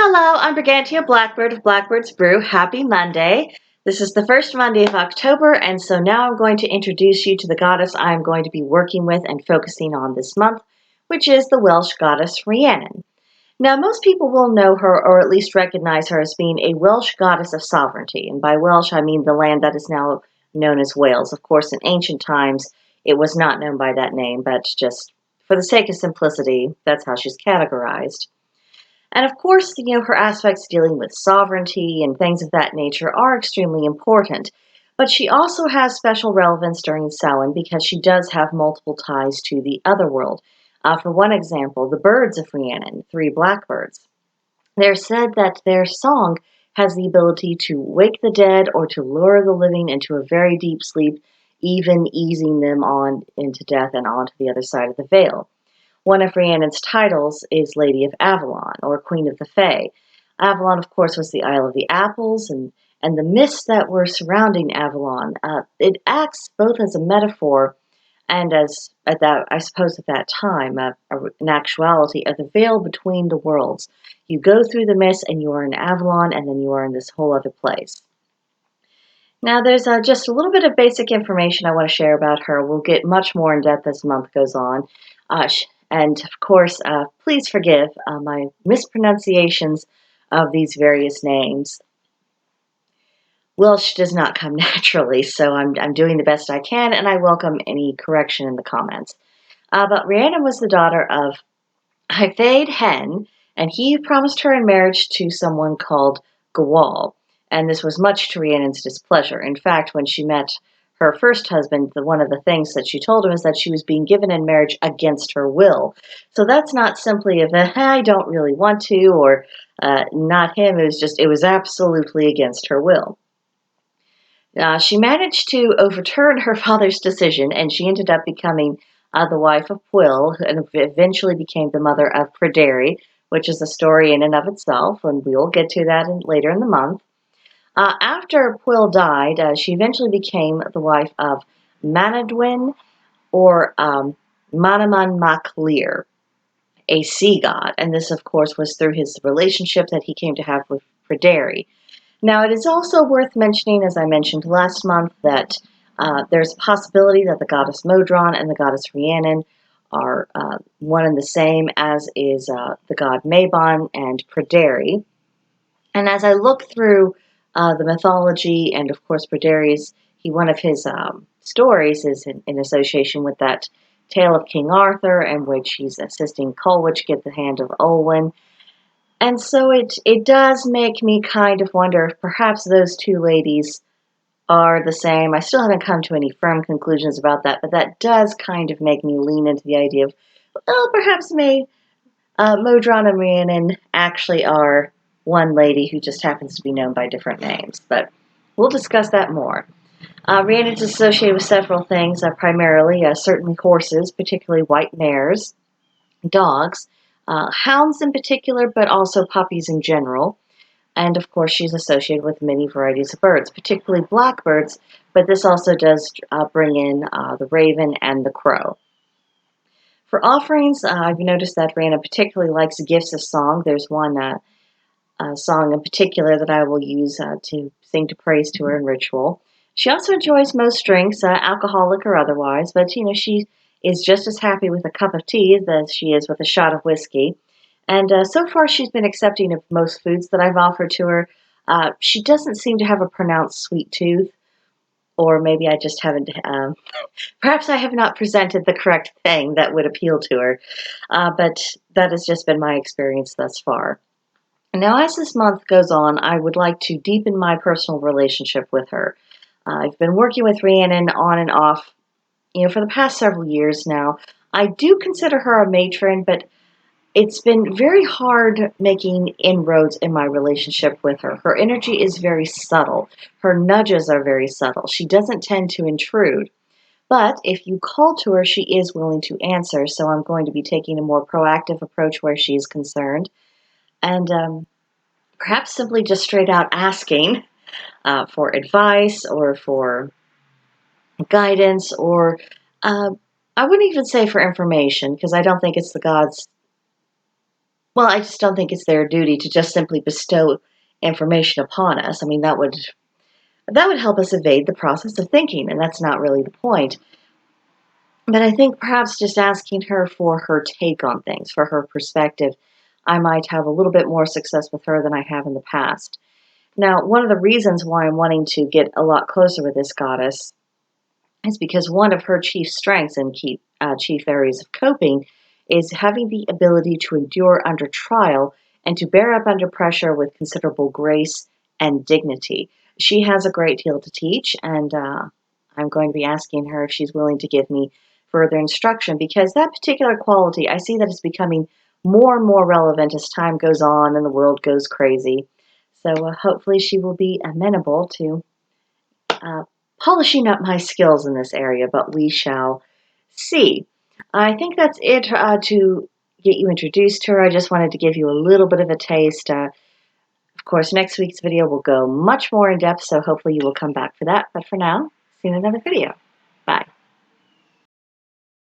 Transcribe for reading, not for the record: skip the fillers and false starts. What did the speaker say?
Hello, I'm Brigantia Blackbird of Blackbird's Brew. Happy Monday. This is the first Monday of October, and so now I'm going to introduce you to the goddess I'm going to be working with and focusing on this month, which is the Welsh goddess Rhiannon. Now, most people will know her or at least recognize her as being a Welsh goddess of sovereignty, and by Welsh I mean the land that is now known as Wales. Of course, in ancient times it was not known by that name, but just for the sake of simplicity, that's how she's categorized. And of course, her aspects dealing with sovereignty and things of that nature are extremely important. But she also has special relevance during Samhain because she does have multiple ties to the other world. For one example, the birds of Rhiannon, three blackbirds. They're said that their song has the ability to wake the dead or to lure the living into a very deep sleep, even easing them on into death and onto the other side of the veil. One of Rhiannon's titles is Lady of Avalon, or Queen of the Fae. Avalon, of course, was the Isle of the Apples, and the myths that were surrounding Avalon. It acts both as a metaphor and as, I suppose at that time, an actuality of the veil between the worlds. You go through the mist and you are in Avalon, and then you are in this whole other place. Now, there's just a little bit of basic information I want to share about her. We'll get much more in depth as the month goes on. And of course, please forgive my mispronunciations of these various names. Welsh does not come naturally, so I'm doing the best I can, and I welcome any correction in the comments. But Rhiannon was the daughter of Hyfhaid Hen, and he promised her in marriage to someone called Gawal, and this was much to Rhiannon's displeasure. In fact, when she met her first husband, one of the things that she told him is that she was being given in marriage against her will. So that's not simply of a, I don't really want to, or not him. It was absolutely against her will. She managed to overturn her father's decision, and she ended up becoming the wife of Pwyll, and eventually became the mother of Pryderi, which is a story in and of itself, and we will get to that later in the month. After Pwyll died, she eventually became the wife of Manadwyn, or Manaman Mac Lir, a sea god, and this, of course, was through his relationship that he came to have with Pryderi. Now, it is also worth mentioning, as I mentioned last month, that there's a possibility that the goddess Modron and the goddess Rhiannon are one and the same, as is the god Mabon and Pryderi. And as I look through the mythology, and of course Pryderi's, one of his stories is in association with that tale of King Arthur, in which he's assisting Coleridge get the hand of Olwen. And so it does make me kind of wonder if perhaps those two ladies are the same. I still haven't come to any firm conclusions about that, but that does kind of make me lean into the idea of, well, perhaps Modron and Rhiannon actually are one lady who just happens to be known by different names. But we'll discuss that more. Rhiannon is associated with several things, primarily certainly horses, particularly white mares, dogs, hounds in particular, but also puppies in general. And of course, she's associated with many varieties of birds, particularly blackbirds, but this also does bring in the raven and the crow. For offerings, I've noticed that Rhiannon particularly likes gifts of song. There's one song in particular that I will use to sing to praise to her in ritual. She also enjoys most drinks, alcoholic or otherwise, but she is just as happy with a cup of tea as she is with a shot of whiskey. And so far, she's been accepting of most foods that I've offered to her. She doesn't seem to have a pronounced sweet tooth, or maybe I just haven't, perhaps I have not presented the correct thing that would appeal to her, but that has just been my experience thus far. Now, as this month goes on, I would like to deepen my personal relationship with her. I've been working with Rhiannon on and off, for the past several years now. I do consider her a matron, but it's been very hard making inroads in my relationship with her. Her energy is very subtle. Her nudges are very subtle. She doesn't tend to intrude. But if you call to her, she is willing to answer, so I'm going to be taking a more proactive approach where she is concerned. And perhaps simply just straight out asking for advice or for guidance, or I wouldn't even say for information, because I don't think it's the gods Well, I just don't think it's their duty to just simply bestow information upon us. I mean, that would help us evade the process of thinking, and that's not really the point. But I think perhaps just asking her for her take on things, for her perspective, I might have a little bit more success with her than I have in the past. Now, one of the reasons why I'm wanting to get a lot closer with this goddess is because one of her chief strengths and chief areas of coping is having the ability to endure under trial and to bear up under pressure with considerable grace and dignity. She has a great deal to teach, and I'm going to be asking her if she's willing to give me further instruction because that particular quality, I see that it's becoming more and more relevant as time goes on and the world goes crazy. So hopefully she will be amenable to uh, polishing up my skills in this area, but we shall see. I think that's it to get you introduced to her. I just wanted to give you a little bit of a taste. Of course, next week's video will go much more in depth, so hopefully you will come back for that. But for now, see you in another video.